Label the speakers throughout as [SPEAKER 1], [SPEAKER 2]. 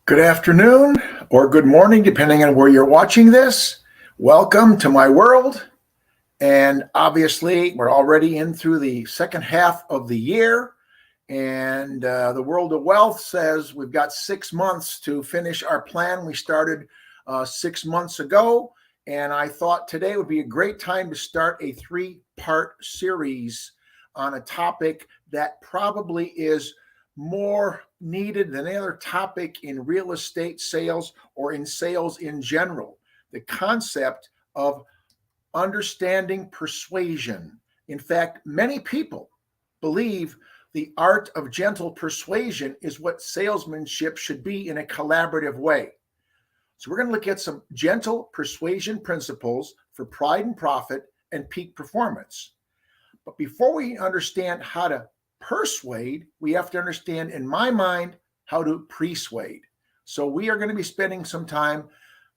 [SPEAKER 1] Good afternoon or good morning, depending on where you're watching this. Welcome to my world. And obviously, we're already in through the second half of the year. And the World of Wealth says we've got 6 months to finish our plan. We started 6 months ago. And I thought today would be a great time to start a 3-part series on a topic that probably is more needed than any other topic in real estate sales or in sales in general. The concept of understanding persuasion. In fact, many people believe the art of gentle persuasion is what salesmanship should be in a collaborative way. So we're going to look at some gentle persuasion principles for pride and profit and peak performance. But before we understand how to persuade, we have to understand, in my mind, how to persuade. So we are going to be spending some time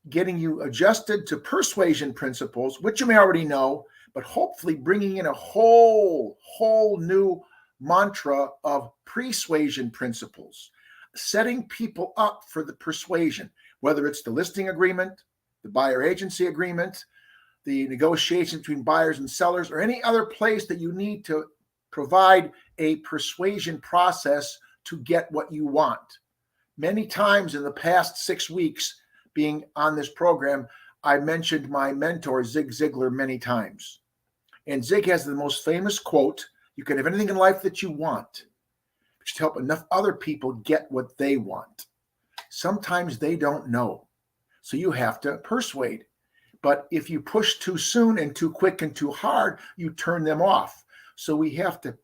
[SPEAKER 1] getting you adjusted to persuasion principles, which you may already know, but hopefully bringing in a whole new mantra of persuasion principles, setting people up for the persuasion, whether it's the listing agreement, the buyer agency agreement, the negotiations between buyers and sellers, or any other place that you need to provide a persuasion process to get what you want. Many times in the past 6 weeks being on this program, I mentioned my mentor, Zig Ziglar, many times. And Zig has the most famous quote, "You can have anything in life that you want, but you help enough other people get what they want." Sometimes they don't know, so you have to persuade. But if you push too soon and too quick and too hard, you turn them off. So we have to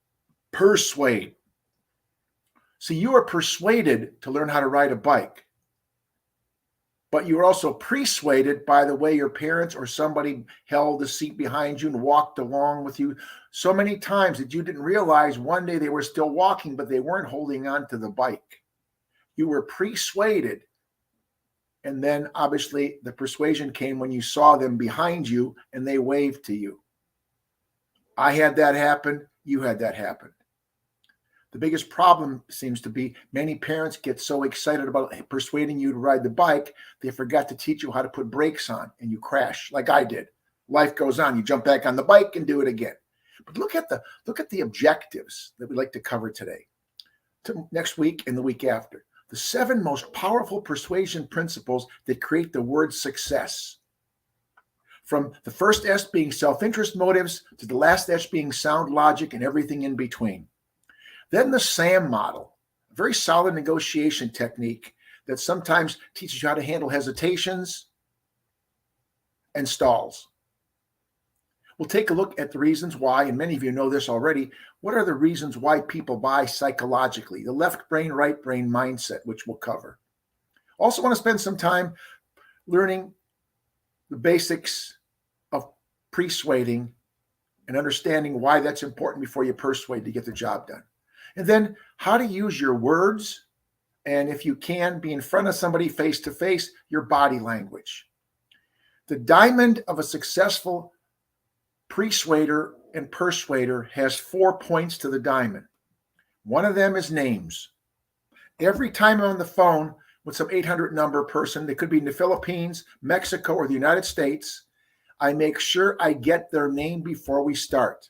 [SPEAKER 1] persuade. So you are persuaded to learn how to ride a bike, but you are also persuaded by the way your parents or somebody held the seat behind you and walked along with you so many times that you didn't realize one day they were still walking, but they weren't holding on to the bike. You were persuaded. And then obviously the persuasion came when you saw them behind you and they waved to you. I had that happen. You had that happen. The biggest problem seems to be many parents get so excited about persuading you to ride the bike, they forgot to teach you how to put brakes on and you crash like I did. Life goes on. You jump back on the bike and do it again. But look at the objectives that we'd like to cover today, next week and the week after. The 7 most powerful persuasion principles that create the word success. From the first S being self-interest motives to the last S being sound logic and everything in between. Then the SAM model, a very solid negotiation technique that sometimes teaches you how to handle hesitations and stalls. We'll take a look at the reasons why, and many of you know this already. What are the reasons why people buy psychologically? The left brain, right brain mindset, which we'll cover. Also want to spend some time learning the basics of persuading and understanding why that's important before you persuade to get the job done. And then how to use your words, and if you can, be in front of somebody face to face, your body language. The diamond of a successful persuader and persuader has 4 points to the diamond. One of them is names. Every time I'm on the phone with some 800 number person, they could be in the Philippines, Mexico, or the United States, I make sure I get their name before we start.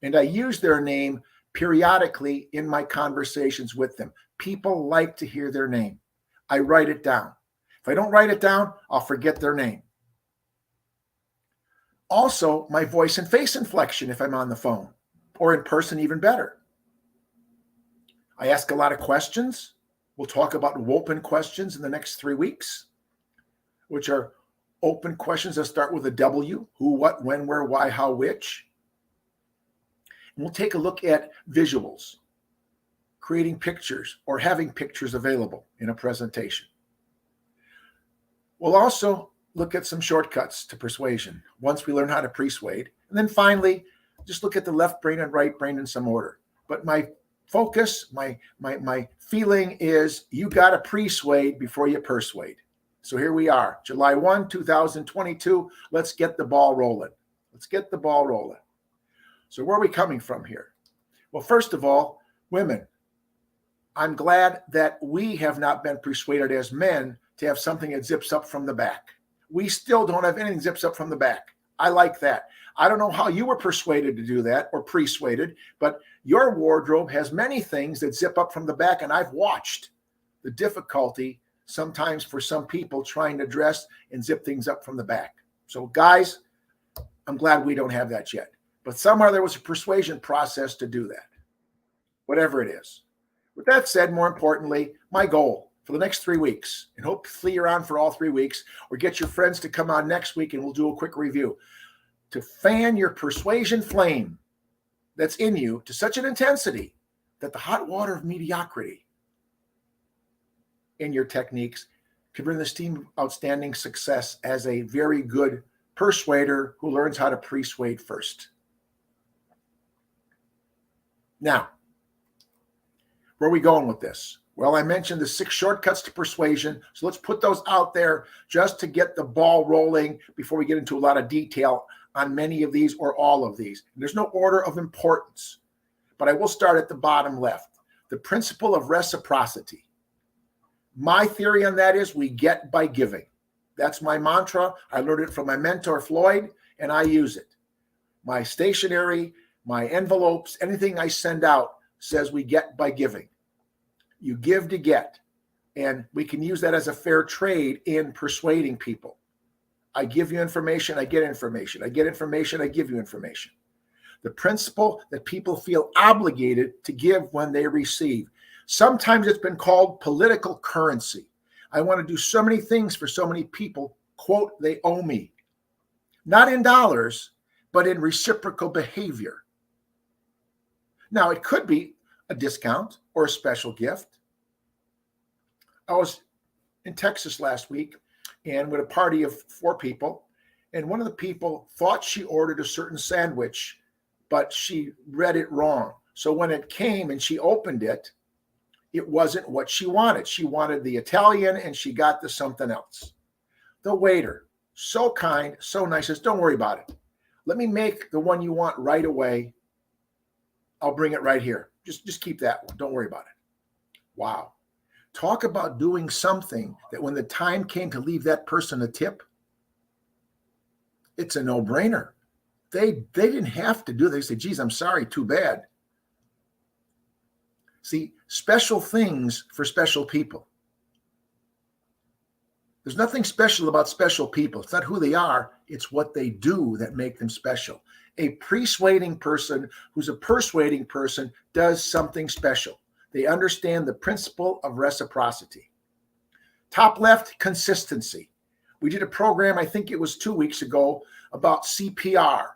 [SPEAKER 1] And I use their name periodically in my conversations with them. People like to hear their name. I write it down. If I don't write it down, I'll forget their name. Also, my voice and face inflection if I'm on the phone, or in person, even better. I ask a lot of questions. We'll talk about open questions in the next 3 weeks, which are open questions that start with a W: who, what, when, where, why, how, which. And we'll take a look at visuals, creating pictures or having pictures available in a presentation. We'll also look at some shortcuts to persuasion once we learn how to persuade. And then finally, just look at the left brain and right brain in some order. But my focus, my feeling is you got to persuade before you persuade. So here we are, July 1, 2022. Let's get the ball rolling. Let's get the ball rolling. So where are we coming from here? Well, first of all, women, I'm glad that we have not been persuaded as men to have something that zips up from the back. We still don't have anything that zips up from the back. I like that. I don't know how you were persuaded to do that or persuaded, but your wardrobe has many things that zip up from the back, and I've watched the difficulty sometimes for some people trying to dress and zip things up from the back. So guys, I'm glad we don't have that yet. But somewhere there was a persuasion process to do that, whatever it is. With that said, more importantly, my goal for the next 3 weeks, and hopefully you're on for all 3 weeks, or get your friends to come on next week and we'll do a quick review, to fan your persuasion flame that's in you to such an intensity that the hot water of mediocrity in your techniques can bring this team outstanding success as a very good persuader who learns how to persuade first. Now, where are we going with this? Well, I mentioned the 6 shortcuts to persuasion, so let's put those out there just to get the ball rolling before we get into a lot of detail on many of these or all of these. There's no order of importance, but I will start at the bottom left. The principle of reciprocity. My theory on that is we get by giving. That's my mantra. I learned it from my mentor, Floyd, and I use it. My stationery, my envelopes, anything I send out says we get by giving. You give to get. And we can use that as a fair trade in persuading people. I give you information, I get information. I get information, I give you information. The principle that people feel obligated to give when they receive. Sometimes it's been called political currency. I want to do so many things for so many people, quote, they owe me. Not in dollars, but in reciprocal behavior. Now, it could be a discount or a special gift. I was in Texas last week and with a party of 4 people, and one of the people thought she ordered a certain sandwich, but she read it wrong. So when it came and she opened it, it wasn't what she wanted. She wanted the Italian and she got the something else. The waiter, so kind, so nice, says, don't worry about it. Let me make the one you want right away. I'll bring it right here. Just keep that one. Don't worry about it. Wow. Talk about doing something that when the time came to leave that person a tip, it's a no-brainer. They didn't have to do it. They said, geez, I'm sorry, too bad. See, special things for special people. There's nothing special about special people. It's not who they are. It's what they do that make them special. A persuading person who's a persuading person does something special. They understand the principle of reciprocity. Top left, consistency. We did a program, I think it was 2 weeks ago, about CPR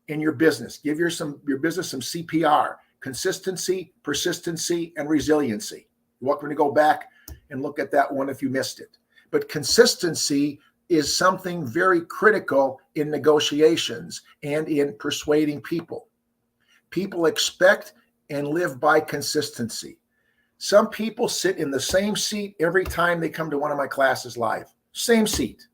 [SPEAKER 1] in your business. Give your business some CPR. Consistency, persistency, and resiliency. You're welcome to go back and look at that one if you missed it. But consistency is something very critical in negotiations and in persuading people. People expect and live by consistency. Some people sit in the same seat every time they come to one of my classes live. Same seat.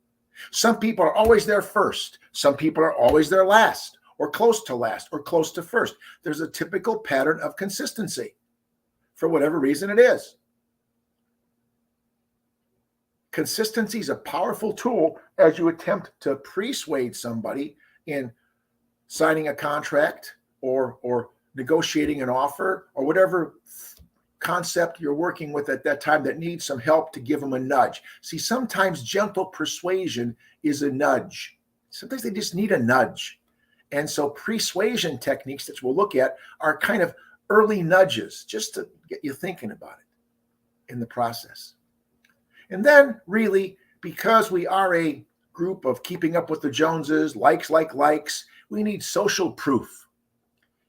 [SPEAKER 1] Some people are always there first. Some people are always there last, or close to last, or close to first. There's a typical pattern of consistency for whatever reason it is. Consistency is a powerful tool as you attempt to persuade somebody in signing a contract or negotiating an offer or whatever concept you're working with at that time that needs some help to give them a nudge. See, sometimes gentle persuasion is a nudge. Sometimes they just need a nudge. And so persuasion techniques that we'll look at are kind of early nudges just to get you thinking about it in the process. And then really, because we are a group of keeping up with the Joneses, likes, we need social proof.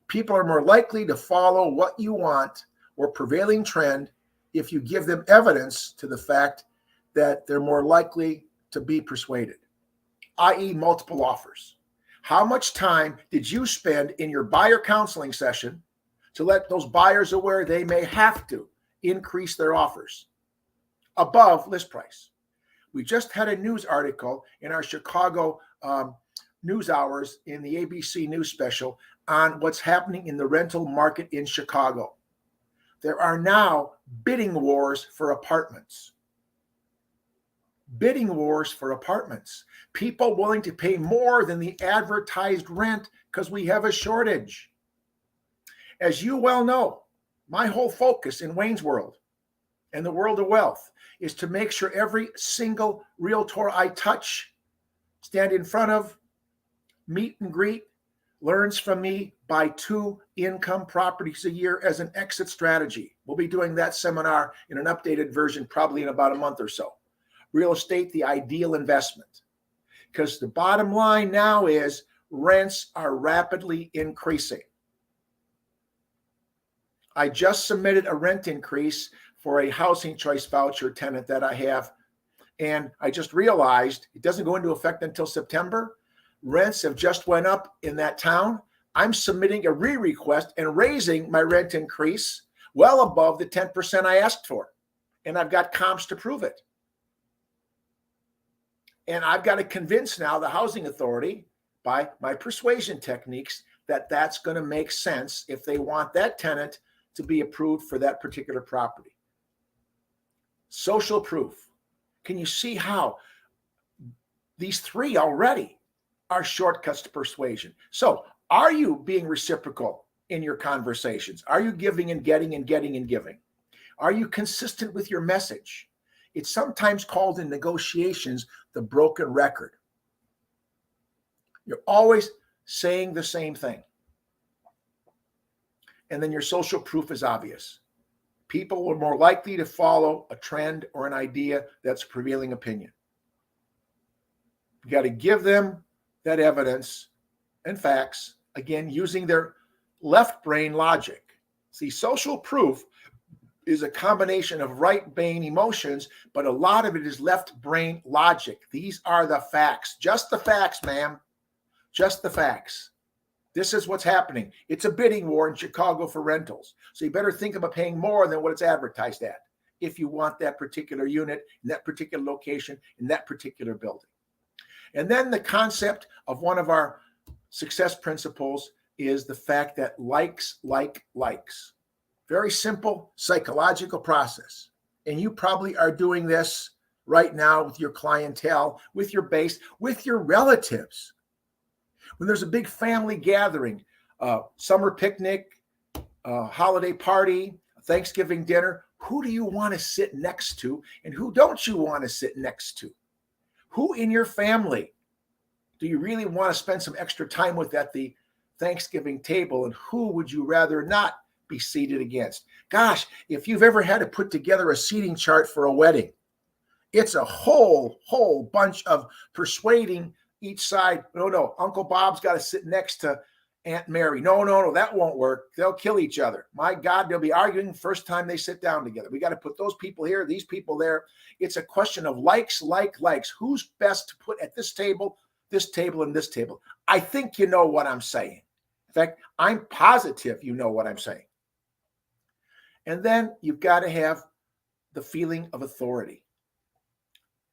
[SPEAKER 1] People are more likely to follow what you want or prevailing trend if you give them evidence to the fact that they're more likely to be persuaded, i.e. multiple offers. How much time did you spend in your buyer counseling session to let those buyers aware they may have to increase their offers above list price? We just had a news article in our Chicago news hours in the ABC News special on what's happening in the rental market in Chicago. There are now bidding wars for apartments. Bidding wars for apartments. People willing to pay more than the advertised rent because we have a shortage. As you well know, my whole focus in Wayne's World and the world of wealth is to make sure every single realtor I touch, stand in front of, meet and greet, learns from me, buy 2 income properties a year as an exit strategy. We'll be doing that seminar in an updated version probably in about a month or so. Real estate, the ideal investment. Because the bottom line now is rents are rapidly increasing. I just submitted a rent increase for a housing choice voucher tenant that I have, and I just realized it doesn't go into effect until September. Rents have just went up in that town. I'm submitting a re-request and raising my rent increase well above the 10% I asked for, and I've got comps to prove it. And I've got to convince now the housing authority by my persuasion techniques that that's going to make sense if they want that tenant to be approved for that particular property. Social proof. Can you see how these 3 already are shortcuts to persuasion? So are you being reciprocal in your conversations? Are you giving and getting and getting and giving? Are you consistent with your message? It's sometimes called in negotiations the broken record. You're always saying the same thing. And then your social proof is obvious. People are more likely to follow a trend or an idea that's prevailing opinion. You got to give them that evidence and facts, again, using their left brain logic. See, social proof is a combination of right brain emotions, but a lot of it is left brain logic. These are the facts. Just the facts, ma'am. Just the facts. This is what's happening. It's a bidding war in Chicago for rentals. So you better think about paying more than what it's advertised at if you want that particular unit in that particular location in that particular building. And then the concept of one of our success principles is the fact that likes like likes. Very simple psychological process. And you probably are doing this right now with your clientele, with your base, with your relatives. When there's a big family gathering, summer picnic, holiday party, Thanksgiving dinner, who do you want to sit next to and who don't you want to sit next to? Who in your family do you really want to spend some extra time with at the Thanksgiving table, and who would you rather not be seated against? Gosh, if you've ever had to put together a seating chart for a wedding, it's a whole bunch of persuading each side. No, Uncle Bob's got to sit next to Aunt Mary. No, that won't work. They'll kill each other. My God, they'll be arguing the first time they sit down together. We got to put those people here, these people there. It's a question of likes. Who's best to put at this table, and this table? I think you know what I'm saying. In fact, I'm positive you know what I'm saying. And then you've got to have the feeling of authority.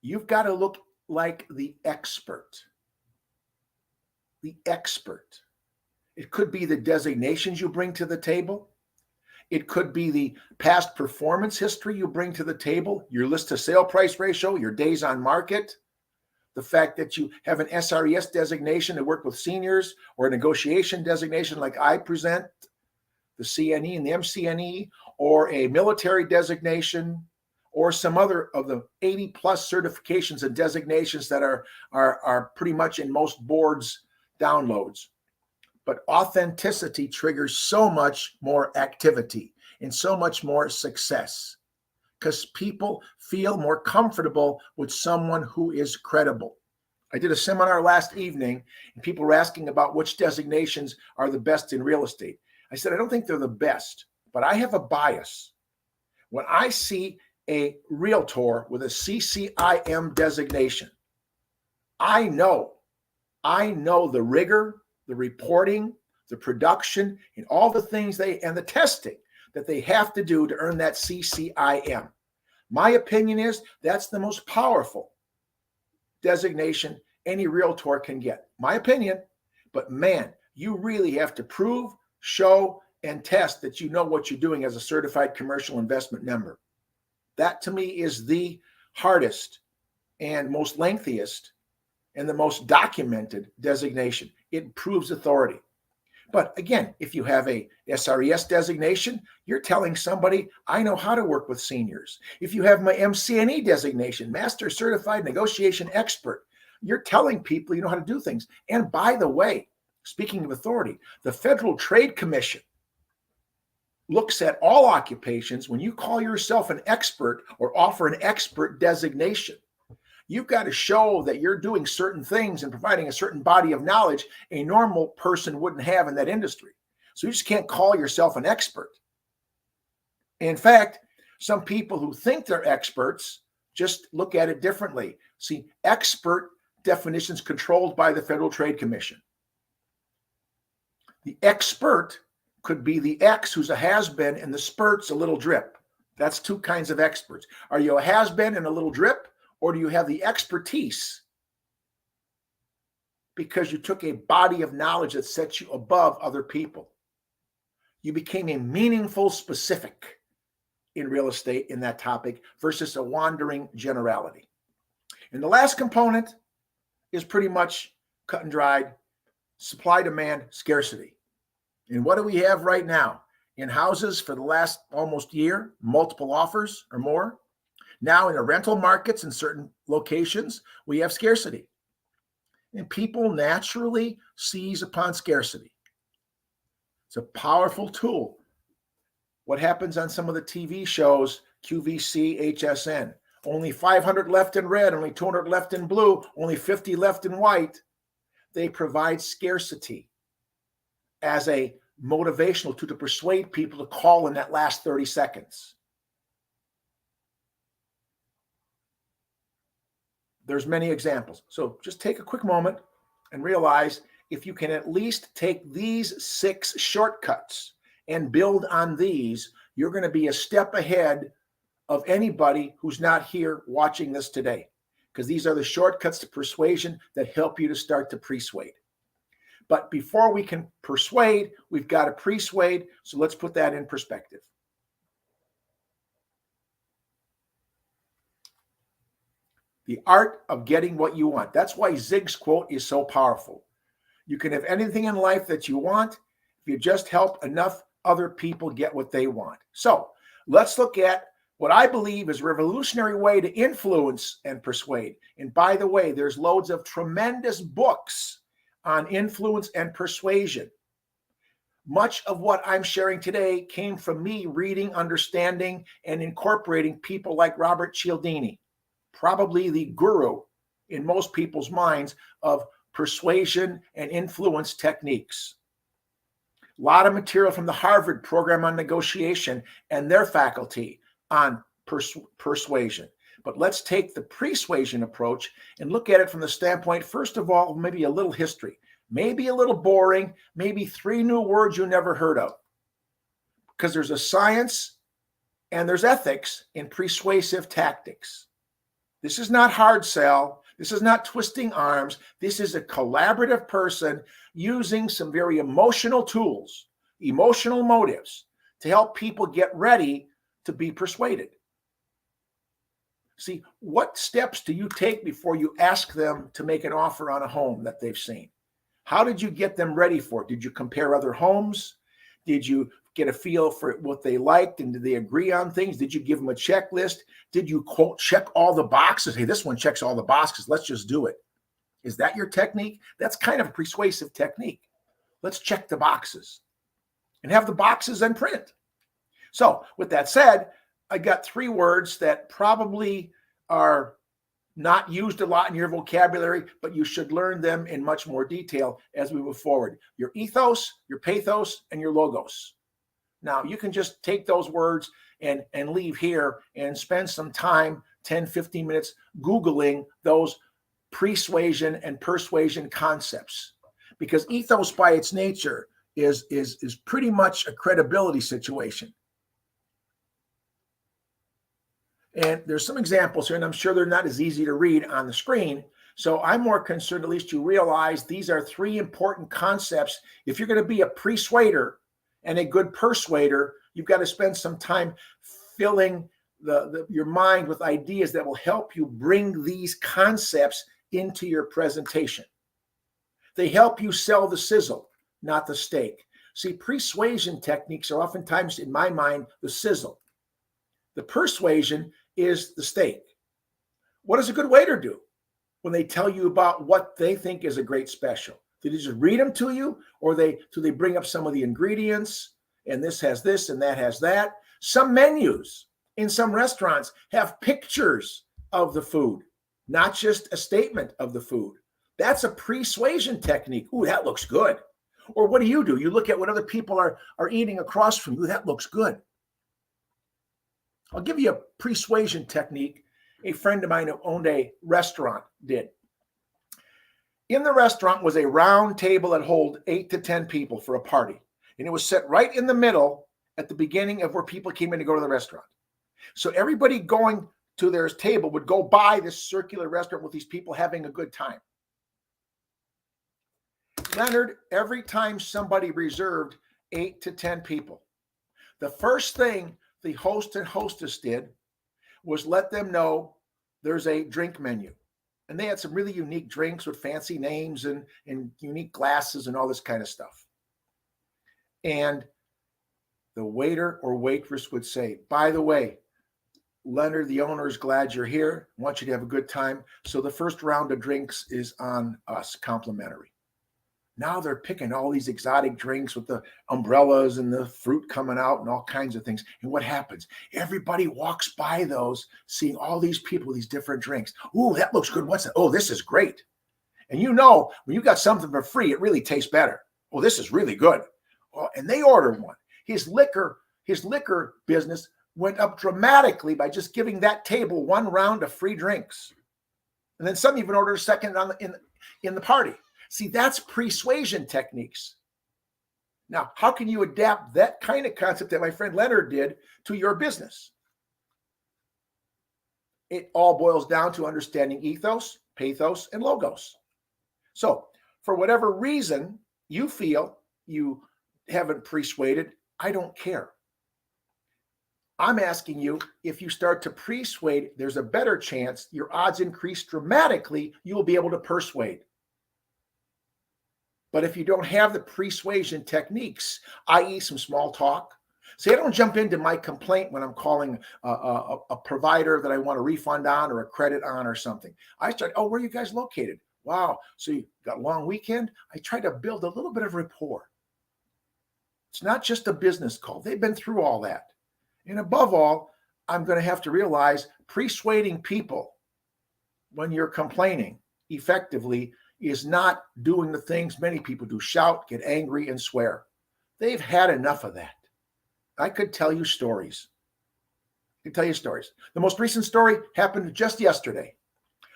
[SPEAKER 1] You've got to look like the expert. The expert. It could be the designations you bring to the table. It could be the past performance history you bring to the table, your list to sale price ratio, your days on market, the fact that you have an SRES designation to work with seniors, or a negotiation designation like I present, the CNE and the MCNE, or a military designation, or some other of the 80 plus certifications and designations that are pretty much in most boards' downloads. But authenticity triggers so much more activity and so much more success, because people feel more comfortable with someone who is credible. I did a seminar last evening, and people were asking about which designations are the best in real estate. I said, I don't think they're the best, but I have a bias. When I see a realtor with a CCIM designation, I know the rigor, the reporting, the production, and all the things and the testing that they have to do to earn that CCIM. My opinion is that's the most powerful designation any realtor can get. My opinion, but man, you really have to prove, show, and test that you know what you're doing as a certified commercial investment member. That to me is the hardest and most lengthiest and the most documented designation. It proves authority. But again, if you have a SRES designation, you're telling somebody, I know how to work with seniors. If you have my MCNE designation, Master Certified Negotiation Expert, you're telling people you know how to do things. And by the way, speaking of authority, the Federal Trade Commission looks at all occupations. When you call yourself an expert or offer an expert designation, you've got to show that you're doing certain things and providing a certain body of knowledge a normal person wouldn't have in that industry. So you just can't call yourself an expert. In fact, some people who think they're experts just look at it differently. See, expert definitions controlled by the Federal Trade Commission. The expert could be the X who's a has-been and the spurt's a little drip. That's two kinds of experts. Are you a has-been and a little drip? Or do you have the expertise because you took a body of knowledge that sets you above other people? You became a meaningful specific in real estate in that topic versus a wandering generality. And the last component is pretty much cut and dried: supply, demand, scarcity. And what do we have right now? In houses for the last almost year, multiple offers or more. Now in the rental markets in certain locations, we have scarcity. And people naturally seize upon scarcity. It's a powerful tool. What happens on some of the TV shows, QVC, HSN? Only 500 left in red, only 200 left in blue, only 50 left in white. They provide scarcity as a motivational tool to persuade people to call in that last 30 seconds. There's many examples. So just take a quick moment and realize if you can at least take these 6 shortcuts and build on these, you're going to be a step ahead of anybody who's not here watching this today, because these are the shortcuts to persuasion that help you to start to persuade. But before we can persuade, we've got to PREsuade. So let's put that in perspective. The art of getting what you want. That's why Zig's quote is so powerful. You can have anything in life that you want if you just help enough other people get what they want. So let's look at what I believe is a revolutionary way to influence and persuade. And by the way, there's loads of tremendous books on influence and persuasion. Much of what I'm sharing today came from me reading, understanding, and incorporating people like Robert Cialdini, probably the guru in most people's minds of persuasion and influence techniques. A lot of material from the Harvard program on negotiation and their faculty on persuasion. But let's take the PREsuasion approach and look at it from the standpoint, first of all, maybe a little history, maybe a little boring, maybe 3 new words you never heard of. Because there's a science and there's ethics in persuasive tactics. This is not hard sell. This is not twisting arms. This is a collaborative person using some very emotional tools, emotional motives to help people get ready to be persuaded. See, what steps do you take before you ask them to make an offer on a home that they've seen? How did you get them ready for it? Did you compare other homes? Did you get a feel for what they liked, and did they agree on things? Did you give them a checklist? Did you, quote, check all the boxes? Hey, this one checks all the boxes. Let's just do it. Is that your technique? That's kind of a persuasive technique. Let's check the boxes and have the boxes in print. So with that said, I got 3 words that probably are not used a lot in your vocabulary, but you should learn them in much more detail as we move forward. Your ethos, your pathos, and your logos. Now, you can just take those words and leave here and spend some time, 10, 15 minutes, Googling those PREsuasion and persuasion concepts. Because ethos by its nature is pretty much a credibility situation. And there's some examples here, and I'm sure they're not as easy to read on the screen. So I'm more concerned, at least you realize these are 3 important concepts. If you're going to be a persuader And a good persuader, you've got to spend some time filling your mind with ideas that will help you bring these concepts into your presentation. They help you sell the sizzle, not the steak. See, persuasion techniques are oftentimes, in my mind, the sizzle. The persuasion is the steak. What does a good waiter do when they tell you about what they think is a great special? Do they just read them to you, or do they bring up some of the ingredients, and this has this and that has that? Some menus in some restaurants have pictures of the food, not just a statement of the food. That's a persuasion technique. Ooh, that looks good. Or what do? You look at what other people are eating across from you. That looks good. I'll give you a persuasion technique a friend of mine who owned a restaurant did. In the restaurant was a round table that held 8 to 10 people for a party. And it was set right in the middle at the beginning of where people came in to go to the restaurant. So everybody going to their table would go by this circular restaurant with these people having a good time. Leonard, every time somebody reserved 8 to 10 people, the first thing the host and hostess did was let them know there's a drink menu. And they had some really unique drinks with fancy names and unique glasses and all this kind of stuff. And the waiter or waitress would say, by the way, Leonard, the owner, is glad you're here. I want you to have a good time. So the first round of drinks is on us, complimentary. Now they're picking all these exotic drinks with the umbrellas and the fruit coming out and all kinds of things. And what happens? Everybody walks by those, seeing all these people with these different drinks. Ooh, that looks good. What's that? Oh, this is great. And you know, when you got something for free, it really tastes better. Oh, this is really good. Oh, and they order one. His liquor business went up dramatically by just giving that table one round of free drinks. And then some even ordered a second in the party. See, that's persuasion techniques. Now, how can you adapt that kind of concept that my friend Leonard did to your business? It all boils down to understanding ethos, pathos, and logos. So, for whatever reason you feel you haven't persuaded, I don't care. I'm asking you, if you start to persuade, there's a better chance your odds increase dramatically, you will be able to persuade. But if you don't have the persuasion techniques, i.e. some small talk, see, I don't jump into my complaint when I'm calling a provider that I want a refund on or a credit on or something. I start, oh, where are you guys located? Wow, so you got a long weekend? I try to build a little bit of rapport. It's not just a business call. They've been through all that. And above all, I'm going to have to realize persuading people when you're complaining effectively is not doing the things many people do: shout, get angry, and swear. They've had enough of that. I could tell you stories. The most recent story happened just yesterday.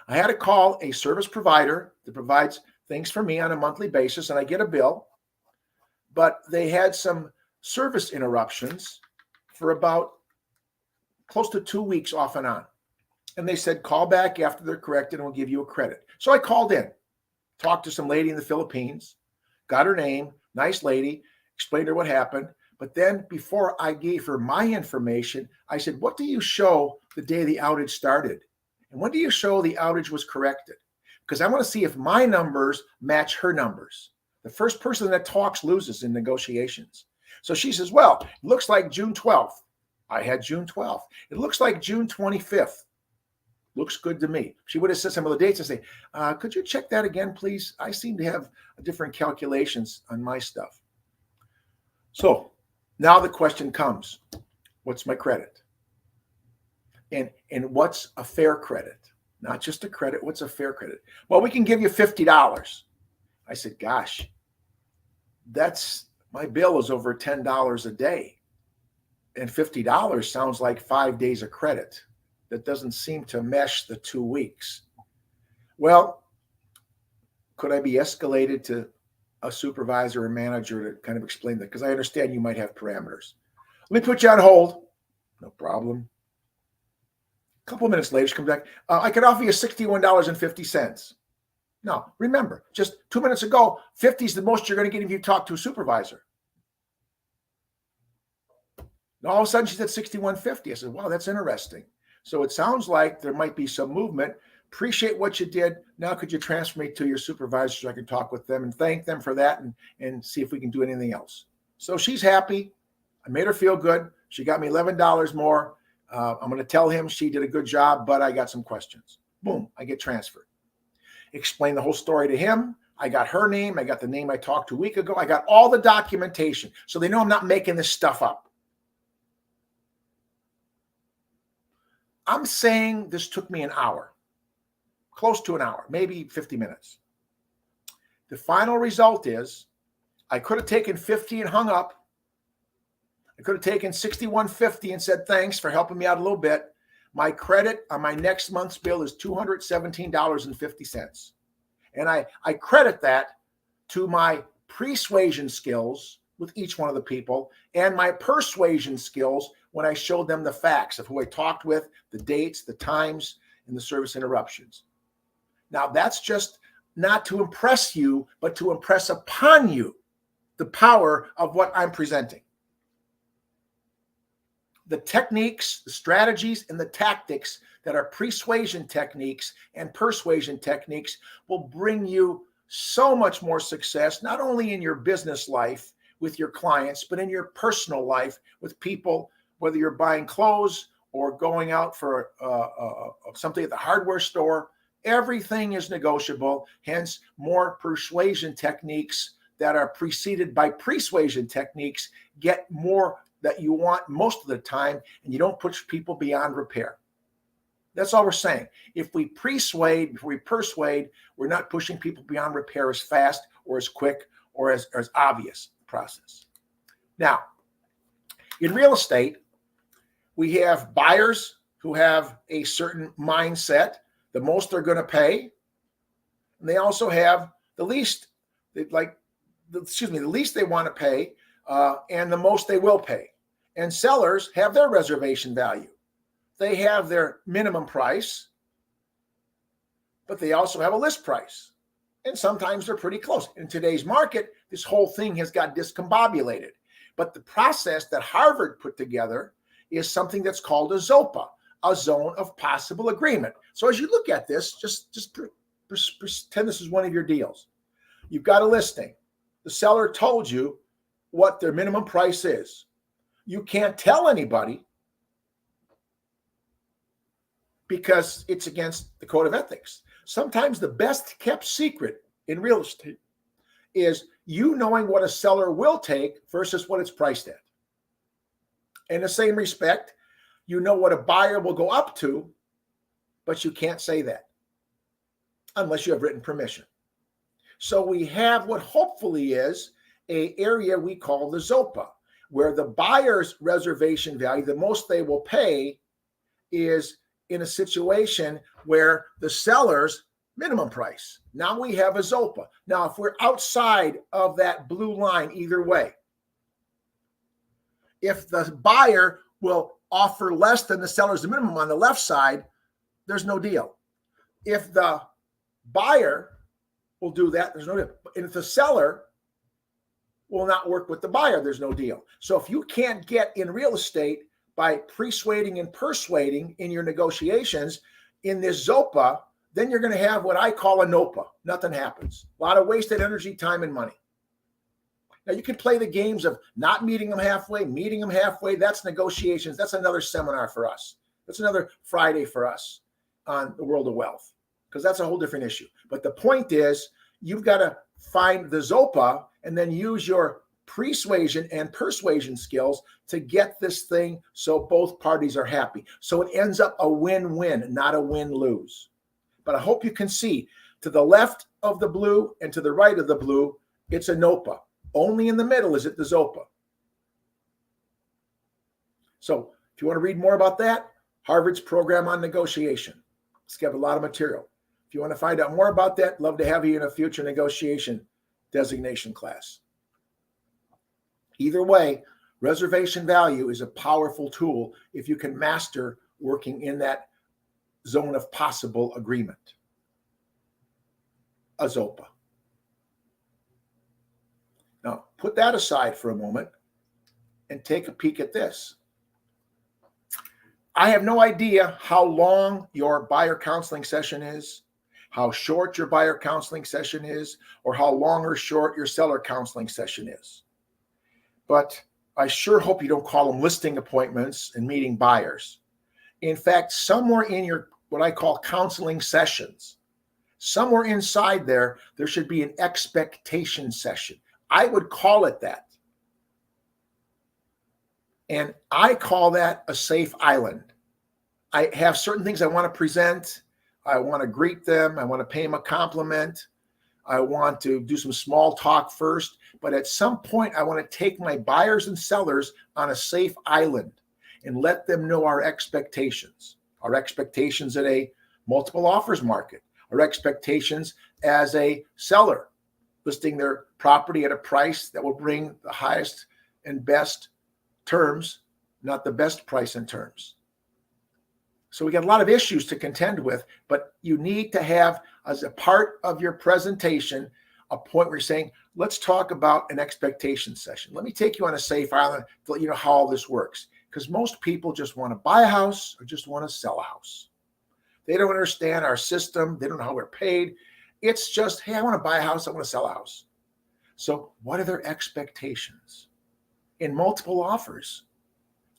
[SPEAKER 1] I had to call a service provider that provides things for me on a monthly basis, and I get a bill. But they had some service interruptions for about close to 2 weeks off and on. And they said, call back after they're corrected and we'll give you a credit. So I called in. Talked to some lady in the Philippines, got her name, nice lady, explained her what happened. But then before I gave her my information, I said, what do you show the day the outage started? And when do you show the outage was corrected? Because I want to see if my numbers match her numbers. The first person that talks loses in negotiations. So she says, well, it looks like June 12th. I had June 12th. It looks like June 25th. Looks good to me. She would have said some of the dates and say, could you check that again, please? I seem to have different calculations on my stuff. So now the question comes, what's my credit? And what's a fair credit? Not just a credit, what's a fair credit? Well, we can give you $50. I said, gosh, my bill is over $10 a day. And $50 sounds like 5 days of credit. That doesn't seem to mesh the 2 weeks. Well, could I be escalated to a supervisor or manager to kind of explain that? Because I understand you might have parameters. Let me put you on hold. No problem. A couple of minutes later, she comes back. I could offer you $61.50. Now, remember, just 2 minutes ago, 50 is the most you're going to get if you talk to a supervisor. And all of a sudden she's at 6150. I said, wow, that's interesting. So it sounds like there might be some movement. Appreciate what you did. Now could you transfer me to your supervisor so I can talk with them and thank them for that and see if we can do anything else. So she's happy. I made her feel good. She got me $11 more. I'm going to tell him she did a good job, but I got some questions. Boom, I get transferred. Explain the whole story to him. I got her name. I got the name I talked to a week ago. I got all the documentation. So they know I'm not making this stuff up. I'm saying this took me an hour, close to an hour, maybe 50 minutes. The final result is I could have taken 50 and hung up. I could have taken 6150 and said, thanks for helping me out a little bit. My credit on my next month's bill is $217.50. And I credit that to my persuasion skills with each one of the people and my persuasion skills when I showed them the facts of who I talked with, the dates, the times, and the service interruptions. Now, that's just not to impress you, but to impress upon you the power of what I'm presenting. The techniques, the strategies, and the tactics that are persuasion techniques and persuasion techniques will bring you so much more success, not only in your business life with your clients, but in your personal life with people, whether you're buying clothes or going out for something at the hardware store. Everything is negotiable, hence more persuasion techniques that are preceded by persuasion techniques get more that you want most of the time, and you don't push people beyond repair. That's all we're saying. If we persuade, before we persuade, we're not pushing people beyond repair as fast or as quick or as obvious process. Now, in real estate, we have buyers who have a certain mindset, the most they're going to pay. And they also have the least, the least they want to pay, and the most they will pay. And sellers have their reservation value. They have their minimum price, but they also have a list price. And sometimes they're pretty close. In today's market, this whole thing has got discombobulated. But the process that Harvard put together is something that's called a Zopa, a zone of possible agreement. So as you look at this, just pretend this is one of your deals. You've got a listing. The seller told you what their minimum price is. You can't tell anybody because it's against the code of ethics. Sometimes the best kept secret in real estate is you knowing what a seller will take versus what it's priced at. In the same respect, you know what a buyer will go up to, but you can't say that unless you have written permission. So we have what hopefully is an area we call the Zopa, where the buyer's reservation value, the most they will pay, is in a situation where the seller's minimum price. Now we have a Zopa. Now, if we're outside of that blue line either way, if the buyer will offer less than the seller's minimum on the left side, there's no deal. If the buyer will do that, there's no deal. And if the seller will not work with the buyer, there's no deal. So if you can't get in real estate by persuading and persuading in your negotiations in this Zopa, then you're going to have what I call a NOPA. Nothing happens. A lot of wasted energy, time, and money. Now, you can play the games of not meeting them halfway, meeting them halfway. That's negotiations. That's another seminar for us. That's another Friday for us on the world of wealth, because that's a whole different issue. But the point is, you've got to find the Zopa and then use your persuasion and persuasion skills to get this thing so both parties are happy. So it ends up a win-win, not a win-lose. But I hope you can see to the left of the blue and to the right of the blue, it's a NOPA. Only in the middle is it the Zopa. So if you want to read more about that, Harvard's program on negotiation. It's got a lot of material. If you want to find out more about that, love to have you in a future negotiation designation class. Either way, reservation value is a powerful tool if you can master working in that zone of possible agreement. A Zopa. Now, put that aside for a moment and take a peek at this. I have no idea how long your buyer counseling session is, how short your buyer counseling session is, or how long or short your seller counseling session is. But I sure hope you don't call them listing appointments and meeting buyers. In fact, somewhere in your what I call counseling sessions, somewhere inside there should be an expectation session. I would call it that. And I call that a safe island. I have certain things I want to present. I want to greet them. I want to pay them a compliment. I want to do some small talk first. But at some point, I want to take my buyers and sellers on a safe island and let them know our expectations at a multiple offers market, our expectations as a seller listing their property at a price that will bring the highest and best terms, not the best price and terms. So we got a lot of issues to contend with, but you need to have, as a part of your presentation, a point where you're saying, let's talk about an expectation session. Let me take you on a safe island to let you know how all this works. Because most people just want to buy a house or just want to sell a house. They don't understand our system. They don't know how we're paid. It's just, hey, I want to buy a house. I want to sell a house. So what are their expectations? In multiple offers,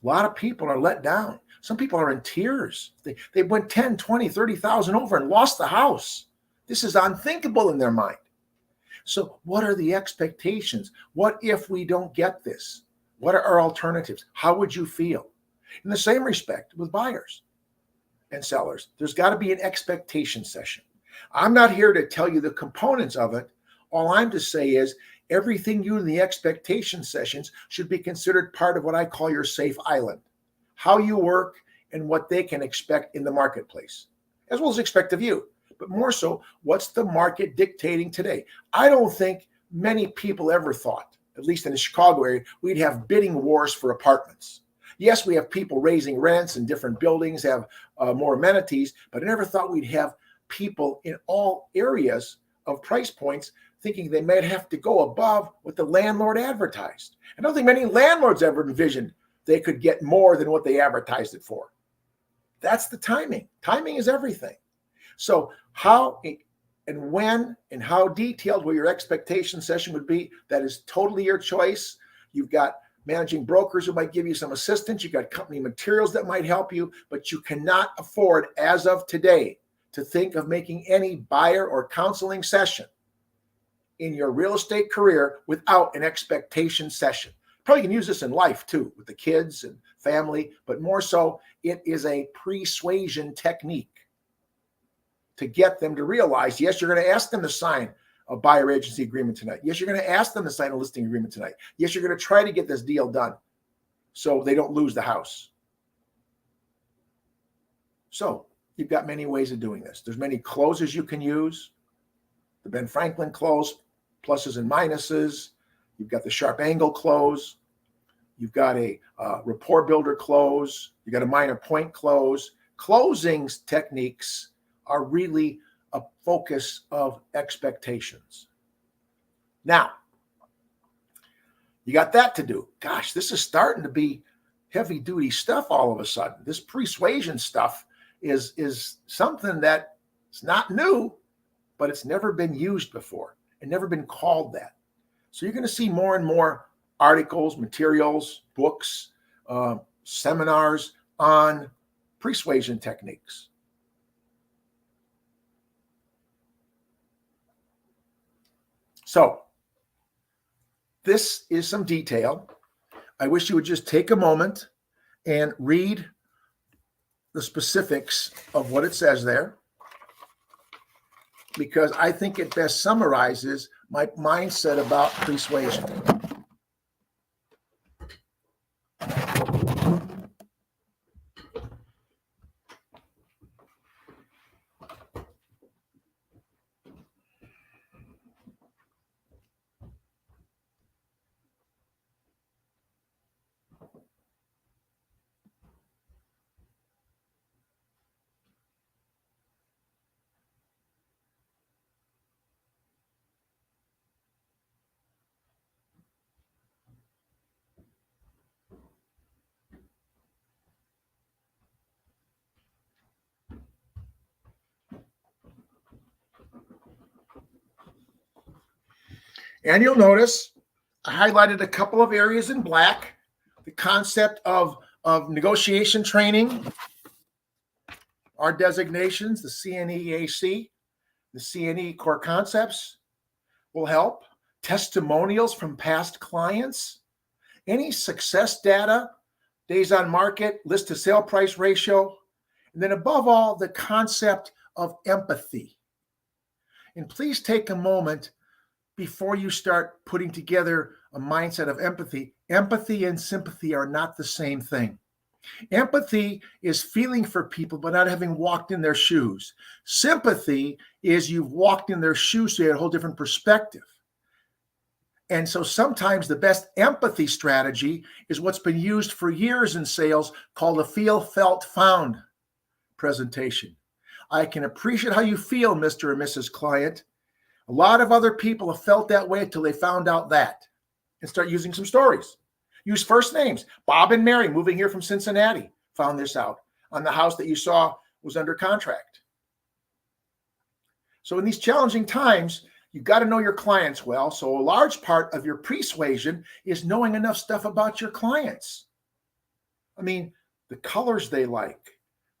[SPEAKER 1] a lot of people are let down. Some people are in tears. They went 10, 20, 30,000 over and lost the house. This is unthinkable in their mind. So what are the expectations? What if we don't get this? What are our alternatives? How would you feel? In the same respect with buyers and sellers, there's got to be an expectation session. I'm not here to tell you the components of it. All I'm to say is everything you do in the expectation sessions should be considered part of what I call your safe island. How you work and what they can expect in the marketplace, as well as expect of you. But more so, what's the market dictating today? I don't think many people ever thought, at least in the Chicago area, we'd have bidding wars for apartments. Yes, we have people raising rents and different buildings have more amenities, but I never thought we'd have people in all areas of price points thinking they might have to go above what the landlord advertised. I don't think many landlords ever envisioned they could get more than what they advertised it for. That's the timing. Timing is everything. So how and when and how detailed will your expectation session would be, that is totally your choice. You've got managing brokers who might give you some assistance. You've got company materials that might help you, but you cannot afford, as of today, to think of making any buyer or counseling session in your real estate career without an expectation session. Probably can use this in life too, with the kids and family, but more so, it is a persuasion technique to get them to realize, yes, you're going to ask them to sign a buyer agency agreement tonight. Yes, you're going to ask them to sign a listing agreement tonight. Yes, you're going to try to get this deal done so they don't lose the house. So you've got many ways of doing this. There's many closes you can use. The Ben Franklin close, pluses and minuses. You've got the sharp angle close. You've got a rapport builder close. You've got a minor point close. Closings techniques are really a focus of expectations. Now, you got that to do. Gosh, this is starting to be heavy duty stuff all of a sudden. This persuasion stuff is something that it's not new, but it's never been used before and never been called that. So you're going to see more and more articles, materials, books, seminars on persuasion techniques. So this is some detail. I wish you would just take a moment and read the specifics of what it says there, because I think it best summarizes my mindset about persuasion. And you'll notice I highlighted a couple of areas in black. The concept of negotiation training, our designations, the CNEAC, the CNE core concepts will help. Testimonials from past clients, any success data, days on market, list to sale price ratio, and then above all, the concept of empathy. And please take a moment before you start putting together a mindset of empathy. Empathy and sympathy are not the same thing. Empathy is feeling for people, but not having walked in their shoes. Sympathy is you've walked in their shoes, so you have a whole different perspective. And so sometimes the best empathy strategy is what's been used for years in sales called a feel, felt, found presentation. I can appreciate how you feel, Mr. or Mrs. Client. A lot of other people have felt that way until they found out that. And start using some stories. Use first names. Bob and Mary moving here from Cincinnati found this out on the house that you saw was under contract. So in these challenging times, you've got to know your clients well. So a large part of your persuasion is knowing enough stuff about your clients. I mean, the colors they like,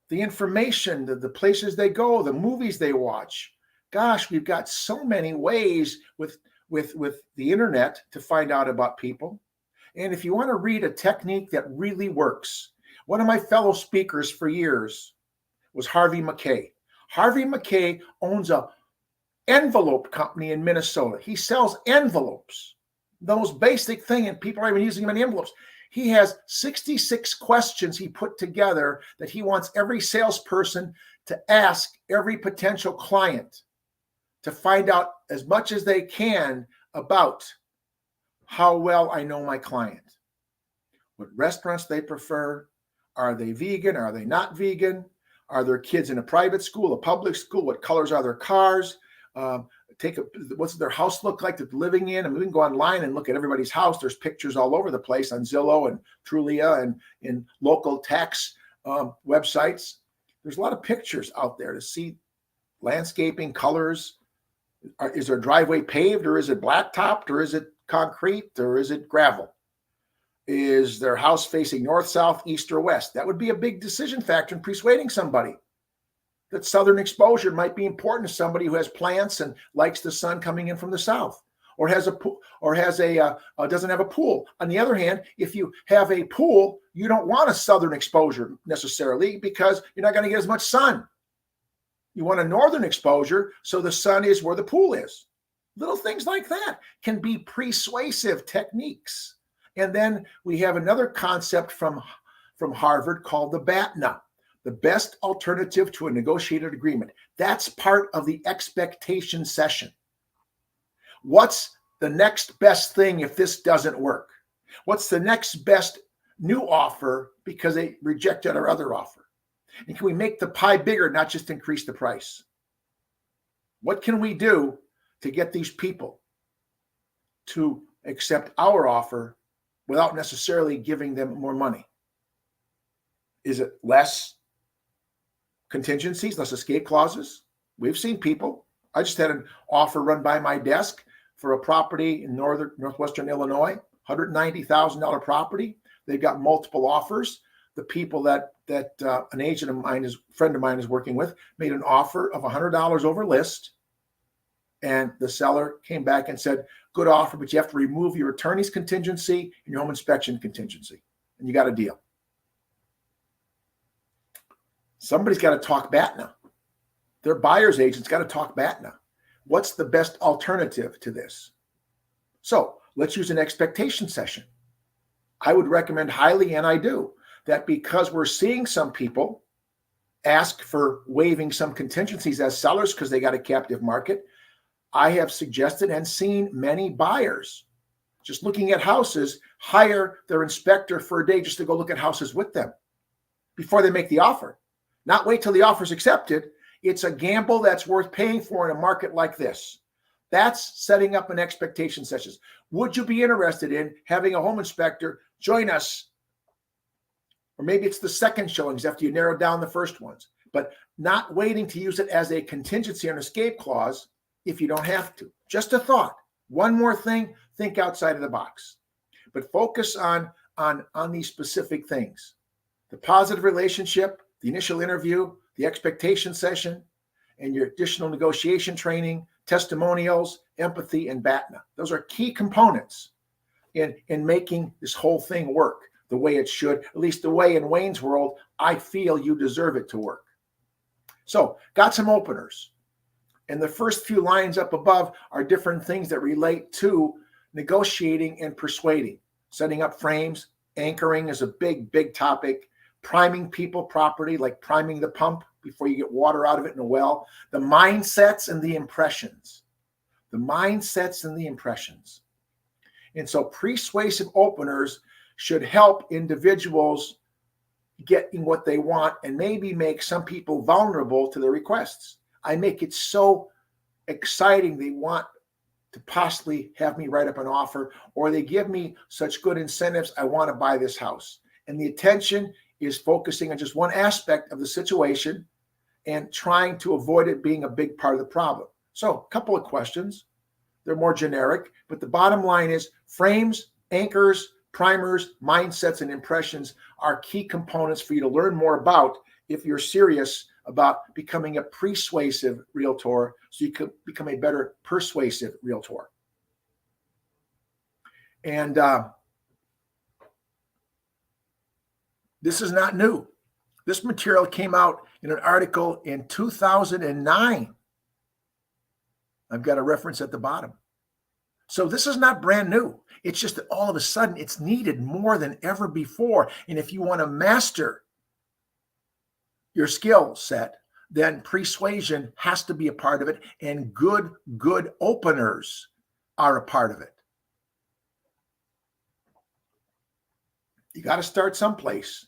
[SPEAKER 1] the information, the places they go, the movies they watch. Gosh, we've got so many ways with the internet to find out about people. And if you want to read a technique that really works, one of my fellow speakers for years was Harvey Mackay. Harvey Mackay owns a envelope company in Minnesota. He sells envelopes, the most basic thing, and people aren't even using them in envelopes. He has 66 questions he put together that he wants every salesperson to ask every potential client to find out as much as they can about how well I know my client. What restaurants they prefer. Are they vegan? Are they not vegan? Are their kids in a private school, a public school? What colors are their cars? What's their house look like that they're living in? And we can go online and look at everybody's house. There's pictures all over the place on Zillow and Trulia and in local tax websites. There's a lot of pictures out there to see landscaping, colors. Is their driveway paved, or is it blacktopped, or is it concrete, or is it gravel? Is their house facing north, south, east, or west? That would be a big decision factor in persuading somebody. That southern exposure might be important to somebody who has plants and likes the sun coming in from the south, or doesn't have a pool. On the other hand, if you have a pool, you don't want a southern exposure necessarily because you're not going to get as much sun. You want a northern exposure so the sun is where the pool is. Little things like that can be persuasive techniques. And then we have another concept from Harvard called the BATNA. The best alternative to a negotiated agreement. That's part of the expectation session. What's the next best thing if this doesn't work? What's the next best new offer because they rejected our other offer? And can we make the pie bigger, not just increase the price? What can we do to get these people to accept our offer without necessarily giving them more money? Is it less contingencies, less escape clauses? We've seen people. I just had an offer run by my desk for a property in northwestern Illinois, $190,000 property. They've got multiple offers. The people that an agent of mine, friend of mine is working with, made an offer of $100 over list. And the seller came back and said, good offer, but you have to remove your attorney's contingency and your home inspection contingency. And you got a deal. Somebody's got to talk BATNA. Their buyer's agent's got to talk BATNA. What's the best alternative to this? So let's use an expectation session. I would recommend highly, and I do, that because we're seeing some people ask for waiving some contingencies as sellers because they got a captive market, I have suggested and seen many buyers just looking at houses hire their inspector for a day just to go look at houses with them before they make the offer. Not wait till the offer's accepted. It's a gamble that's worth paying for in a market like this. That's setting up an expectation session. Would you be interested in having a home inspector join us? Or maybe it's the second showings after you narrow down the first ones, but not waiting to use it as a contingency or an escape clause if you don't have to. Just a thought. One more thing, think outside of the box, but focus on these specific things. The positive relationship, the initial interview, the expectation session, and your additional negotiation training, testimonials, empathy, and BATNA. Those are key components in making this whole thing work the way it should, at least the way in Wayne's world, I feel you deserve it to work. So, got some openers. And the first few lines up above are different things that relate to negotiating and persuading. Setting up frames, anchoring is a big, big topic. Priming people properly, like priming the pump before you get water out of it in a well. The mindsets and the impressions. The mindsets and the impressions. And so persuasive openers should help individuals getting what they want and maybe make some people vulnerable to their requests. I make it so exciting they want to possibly have me write up an offer, or they give me such good incentives, I want to buy this house. And the attention is focusing on just one aspect of the situation and trying to avoid it being a big part of the problem. So a couple of questions. They're more generic, but the bottom line is frames, anchors, primers, mindsets, and impressions are key components for you to learn more about if you're serious about becoming a persuasive realtor so you could become a better persuasive realtor. And this is not new. This material came out in an article in 2009. I've got a reference at the bottom. So this is not brand new. It's just that all of a sudden it's needed more than ever before. And if you want to master your skill set, then persuasion has to be a part of it, and good openers are a part of it. You got to start someplace.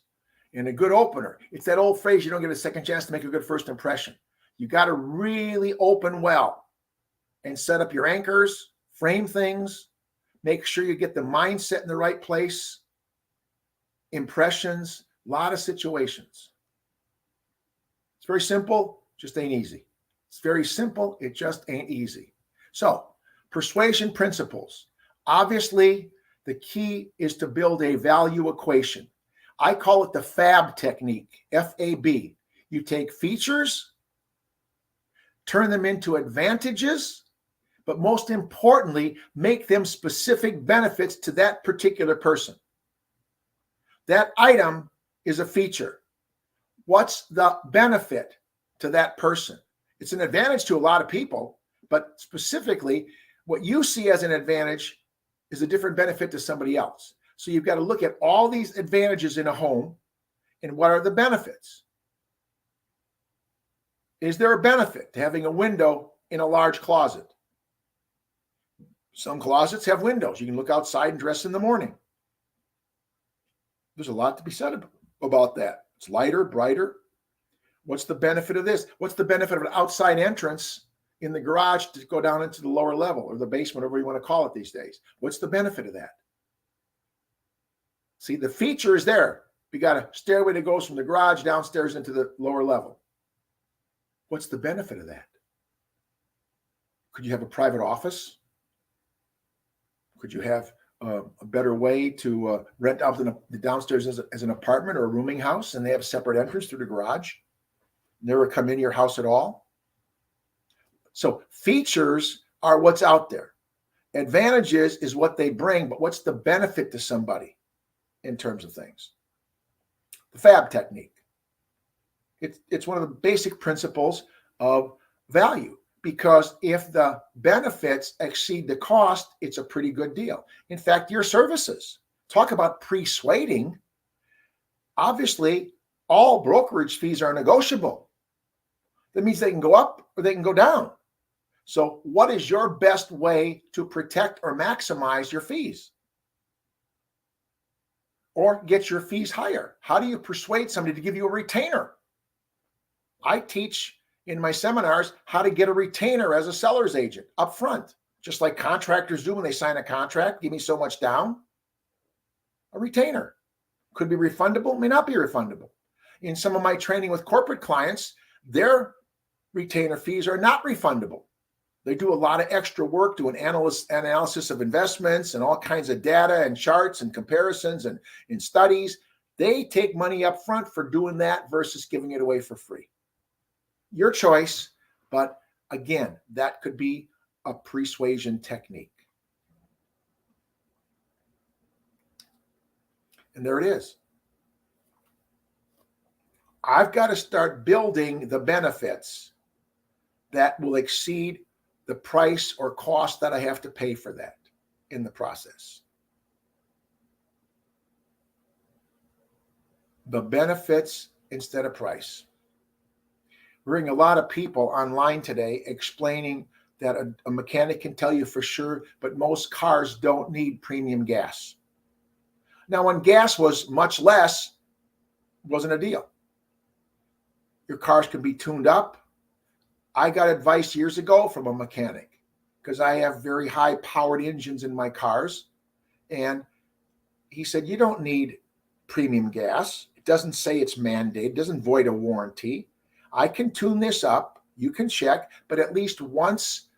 [SPEAKER 1] And a good opener, it's that old phrase, you don't get a second chance to make a good first impression. You got to really open well and set up your anchors, frame things, make sure you get the mindset in the right place, impressions, a lot of situations. It's very simple, just ain't easy. It's very simple, it just ain't easy. So, persuasion principles. Obviously, the key is to build a value equation. I call it the FAB technique, F-A-B. You take features, turn them into advantages, but most importantly, make them specific benefits to that particular person. That item is a feature. What's the benefit to that person? It's an advantage to a lot of people, but specifically, what you see as an advantage is a different benefit to somebody else. So you've got to look at all these advantages in a home and what are the benefits? Is there a benefit to having a window in a large closet? Some closets have windows. You can look outside and dress in the morning. There's a lot to be said about that. It's lighter, brighter. What's the benefit of this? What's the benefit of an outside entrance in the garage to go down into the lower level or the basement, whatever you want to call it these days? What's the benefit of that? See, the feature is there. We got a stairway that goes from the garage downstairs into the lower level. What's the benefit of that? Could you have a private office? Could you have a better way to rent out the downstairs as an apartment or a rooming house, and they have a separate entrance through the garage? Never come into your house at all? So features are what's out there. Advantages is what they bring, but what's the benefit to somebody in terms of things? The FAB technique. It's one of the basic principles of value, because if the benefits exceed the cost, it's a pretty good deal. In fact, your services, talk about persuading. Obviously, all brokerage fees are negotiable. That means they can go up or they can go down. So what is your best way to protect or maximize your fees? Or get your fees higher? How do you persuade somebody to give you a retainer? I teach in my seminars how to get a retainer as a seller's agent up front, just like contractors do when they sign a contract. Give me so much down. A retainer could be refundable, may not be refundable. In some of my training with corporate clients, their retainer fees are not refundable. They do a lot of extra work doing analysis of investments and all kinds of data and charts and comparisons and in studies. They take money up front for doing that versus giving it away for free. Your choice, but again, that could be a persuasion technique. And there it is. I've got to start building the benefits that will exceed the price or cost that I have to pay for that in the process. The benefits instead of price. We're hearing a lot of people online today explaining that a mechanic can tell you for sure, but most cars don't need premium gas. Now, when gas was much less, it wasn't a deal. Your cars can be tuned up. I got advice years ago from a mechanic because I have very high powered engines in my cars. And he said, you don't need premium gas. It doesn't say it's mandated. It doesn't void a warranty. I can tune this up. You can check, but at least once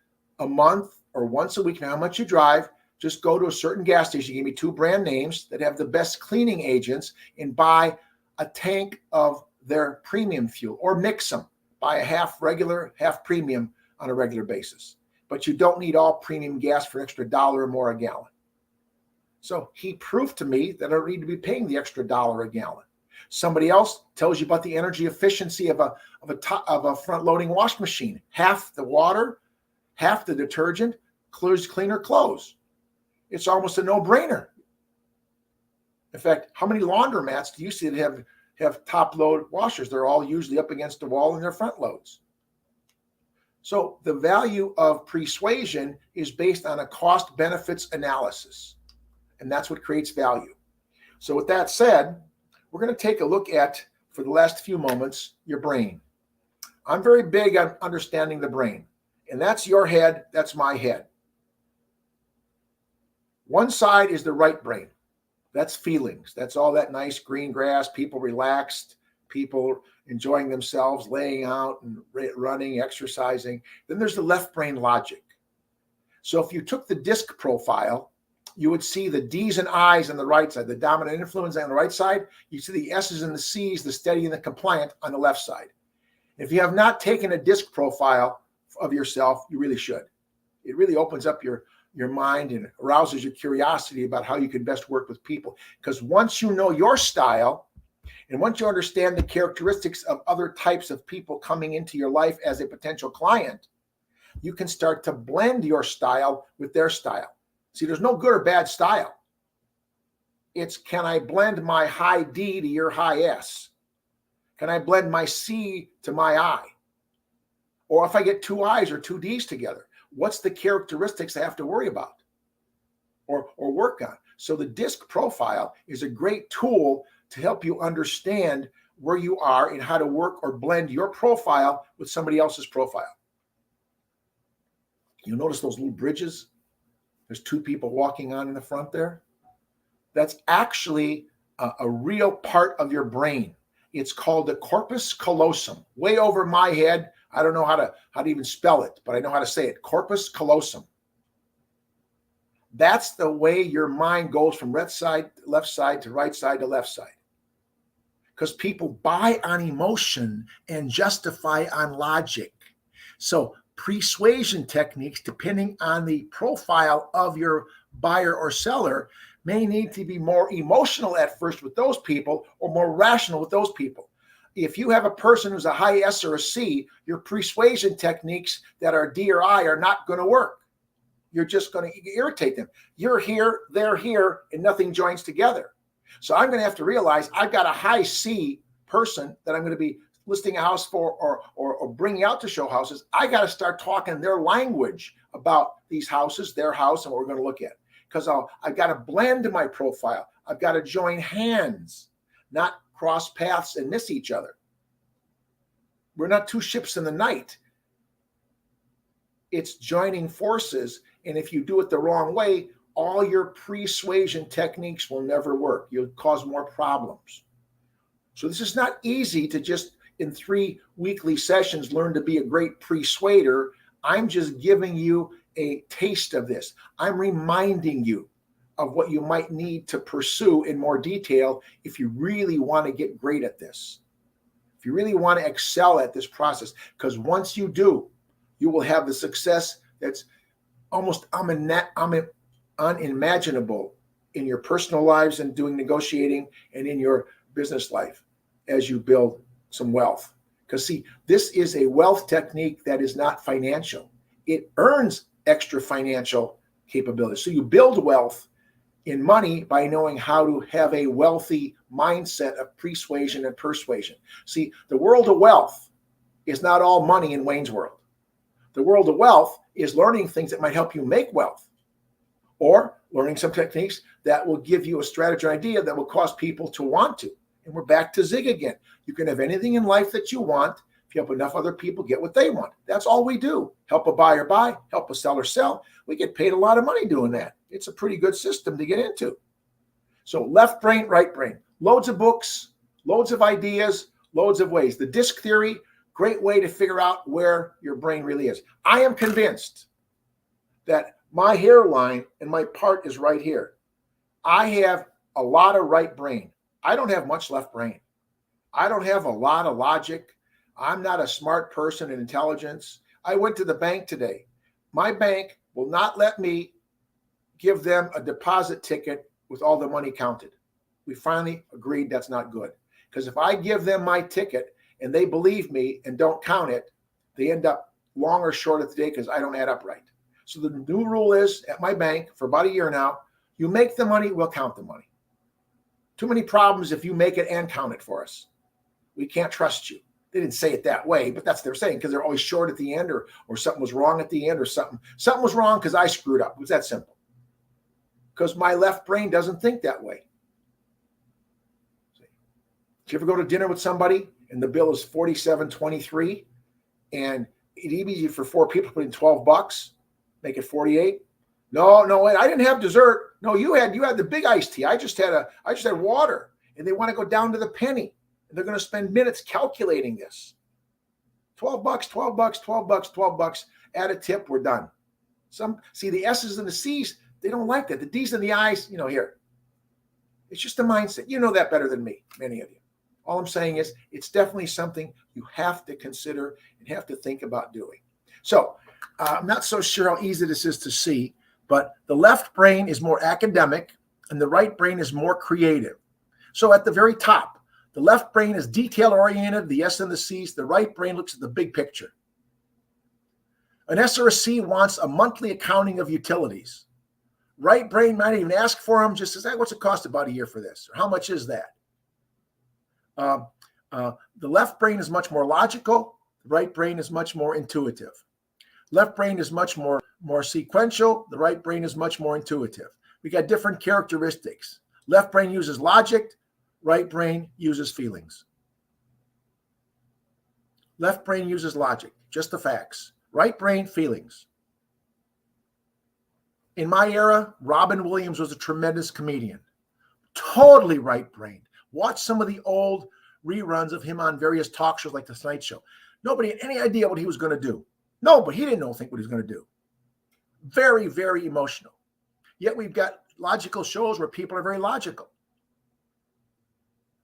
[SPEAKER 1] a month or once a week, now how much you drive, just go to a certain gas station, give me 2 brand names that have the best cleaning agents and buy a tank of their premium fuel or mix them. Buy a half regular, half premium on a regular basis. But you don't need all premium gas for an extra $1 or more a gallon. So he proved to me that I don't need to be paying the extra $1 a gallon. Somebody else tells you about the energy efficiency of a front-loading wash machine. Half the water, half the detergent, cleaner clothes. It's almost a no-brainer. In fact, how many laundromats do you see that have top-load washers? They're all usually up against the wall in their front loads. So the value of persuasion is based on a cost-benefits analysis, and that's what creates value. So with that said, we're going to take a look at, for the last few moments, your brain. I'm very big on understanding the brain, and that's your head, that's my head. One side is the right brain. That's feelings. That's all that nice green grass, people relaxed, people enjoying themselves, laying out and running, exercising. Then there's the left brain logic. So if you took the disc profile, you would see the D's and I's on the right side, the dominant influence on the right side. You see the S's and the C's, the steady and the compliant on the left side. If you have not taken a disc profile of yourself, you really should. It really opens up your mind and arouses your curiosity about how you can best work with people. Because once you know your style, and once you understand the characteristics of other types of people coming into your life as a potential client, you can start to blend your style with their style. See, there's no good or bad style. It's, can I blend my high D to your high S? Can I blend my C to my I? Or if I get 2 I's or 2 D's together, what's the characteristics I have to worry about or work on? So the disc profile is a great tool to help you understand where you are and how to work or blend your profile with somebody else's profile. You'll notice those little bridges. There's 2 people walking on in the front there. That's actually a real part of your brain. It's called the corpus callosum. Way over my head. I don't know how to even spell it, but I know how to say it. Corpus callosum. That's the way your mind goes from left side to right side to left side. Because people buy on emotion and justify on logic. So persuasion techniques, depending on the profile of your buyer or seller, may need to be more emotional at first with those people or more rational with those people. If you have a person who's a high S or a C, your persuasion techniques that are D or I are not going to work. You're just going to irritate them. You're here, they're here, and nothing joins together. So I'm going to have to realize I've got a high C person that I'm going to be listing a house for or bringing out to show houses. I got to start talking their language about these houses, their house, and what we're going to look at. Because I've got to blend my profile. I've got to join hands, not cross paths and miss each other. We're not 2 ships in the night. It's joining forces. And if you do it the wrong way, all your persuasion techniques will never work. You'll cause more problems. So this is not easy to just, in 3 weekly sessions, learn to be a great persuader I'm just giving you a taste of this. I'm reminding you of what you might need to pursue in more detail if you really want to get great at this. If you really want to excel at this process, because once you do, you will have the success that's almost unimaginable in your personal lives and doing negotiating and in your business life as you build some wealth. Because see, this is a wealth technique that is not financial. It earns extra financial capability. So you build wealth in money by knowing how to have a wealthy mindset of persuasion and persuasion. See, the world of wealth is not all money in Wayne's world. The world of wealth is learning things that might help you make wealth, or learning some techniques that will give you a strategy or idea that will cause people to want to. And we're back to Zig again. You can have anything in life that you want if you help enough other people get what they want. That's all we do. Help a buyer buy, help a seller sell. We get paid a lot of money doing that. It's a pretty good system to get into. So left brain, right brain. Loads of books, loads of ideas, loads of ways. The disc theory, great way to figure out where your brain really is. I am convinced that my hairline and my part is right here. I have a lot of right brain. I don't have much left brain. I don't have a lot of logic. I'm not a smart person in intelligence. I went to the bank today. My bank will not let me give them a deposit ticket with all the money counted. We finally agreed that's not good. Because if I give them my ticket and they believe me and don't count it, they end up long or short of the day because I don't add up right. So the new rule is at my bank for about a year now, you make the money, we'll count the money. Too many problems if you make it and count it for us. We can't trust you. They didn't say it that way, but that's what they're saying because they're always short at the end or something was wrong at the end or something. Something was wrong because I screwed up. It was that simple. Because my left brain doesn't think that way. Did you ever go to dinner with somebody and the bill is $47.23 and it's easy for 4 people to put in $12, make it 48? No, wait, I didn't have dessert. No, you had the big iced tea. I just had water. And they want to go down to the penny. And they're going to spend minutes calculating this. $12, add a tip, we're done. See the S's and the C's, they don't like that. The D's and the I's, here. It's just a mindset. You know that better than me, many of you. All I'm saying is it's definitely something you have to consider and have to think about doing. So I'm not so sure how easy this is to see, but the left brain is more academic and the right brain is more creative. So at the very top, the left brain is detail-oriented, the S and the C's. The right brain looks at the big picture. An S or a C wants a monthly accounting of utilities. Right brain might even ask for them, just says, hey, what's it cost about a year for this? Or how much is that? The left brain is much more logical. The right brain is much more intuitive. Left brain is much more sequential. The right brain is much more intuitive. We got different characteristics. Left brain uses logic. Right brain uses feelings. Left brain uses logic, just the facts. Right brain, feelings. In my era, Robin Williams was a tremendous comedian. Totally right-brained. Watch some of the old reruns of him on various talk shows like The Tonight Show. Nobody had any idea what he was going to do. No, but he didn't think what he was going to do. Very, very emotional. Yet we've got logical shows where people are very logical.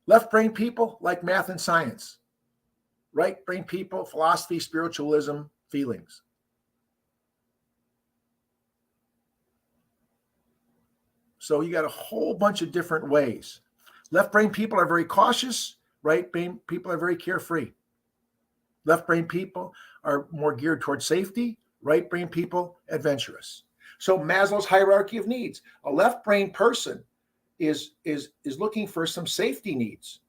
[SPEAKER 1] Left-brain people like math and science. Right-brain people, philosophy, spiritualism, feelings. So you got a whole bunch of different ways. Left-brain people are very cautious. Right-brain people are very carefree. Left-brain people are more geared towards safety. Right-brain people, adventurous. So Maslow's hierarchy of needs. A left-brain person is looking for some safety needs.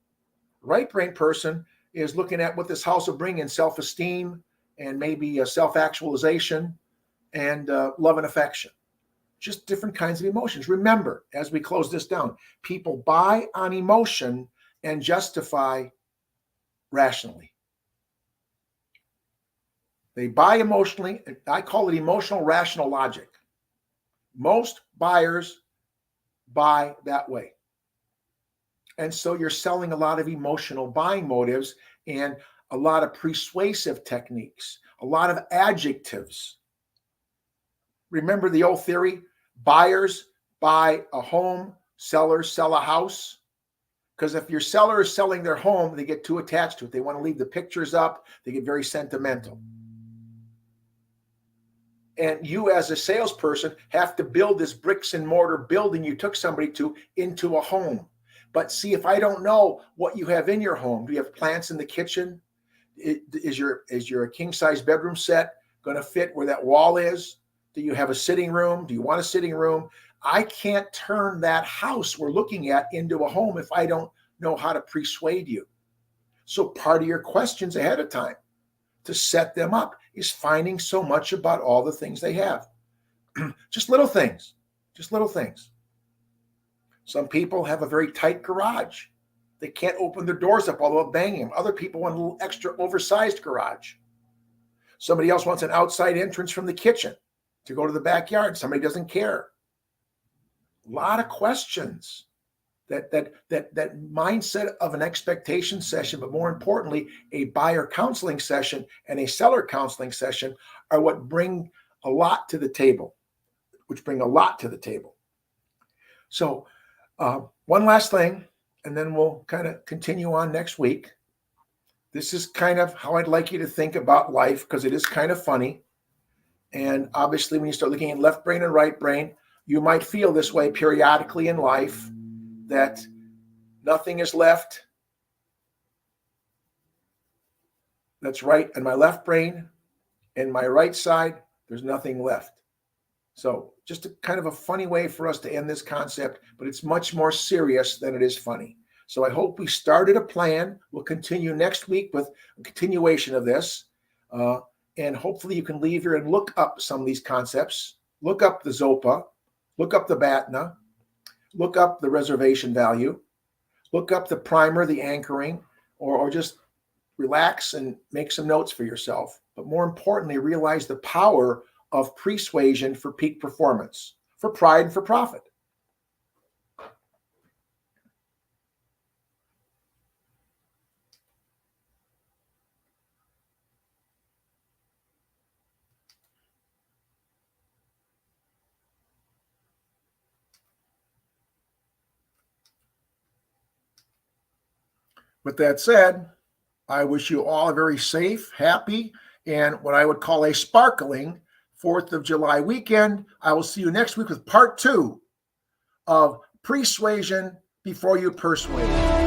[SPEAKER 1] Right-brain person is looking at what this house will bring in self-esteem and maybe a self-actualization and love and affection. Just different kinds of emotions. Remember, as we close this down, people buy on emotion and justify rationally. They buy emotionally. I call it emotional rational logic. Most buyers buy that way. And so you're selling a lot of emotional buying motives, and a lot of persuasive techniques, a lot of adjectives. Remember the old theory? Buyers buy a home, sellers sell a house. Because if your seller is selling their home, they get too attached to it. They want to leave the pictures up. They get very sentimental. And you as a salesperson have to build this bricks and mortar building you took somebody to into a home. But see, if I don't know what you have in your home, do you have plants in the kitchen? Is your king size bedroom set going to fit where that wall is? Do you have a sitting room? Do you want a sitting room? I can't turn that house we're looking at into a home if I don't know how to persuade you. So part of your questions ahead of time to set them up is finding so much about all the things they have. Just little things, just little things. Some people have a very tight garage. They can't open their doors up all without banging them. Other people want a little extra oversized garage. Somebody else wants an outside entrance from the kitchen to go to the backyard. Somebody doesn't care. A lot of questions. That mindset of an expectation session, but more importantly, a buyer counseling session and a seller counseling session are what bring a lot to the table, So one last thing, and then we'll kind of continue on next week. This is kind of how I'd like you to think about life, because it is kind of funny. And obviously, when you start looking at left brain and right brain, you might feel this way periodically in life, that nothing is left that's right in my left brain. In my right side, there's nothing left. So just a kind of a funny way for us to end this concept, but it's much more serious than it is funny. So I hope we started a plan. We'll continue next week with a continuation of this. And hopefully you can leave here and look up some of these concepts. Look up the Zopa. Look up the BATNA. Look up the reservation value. Look up the primer, the anchoring, or just relax and make some notes for yourself. But more importantly, realize the power of persuasion for peak performance, for pride and for profit. With that said, I wish you all a very safe, happy, and what I would call a sparkling 4th of July weekend. I will see you next week with part 2 of Persuasion Before You Persuade.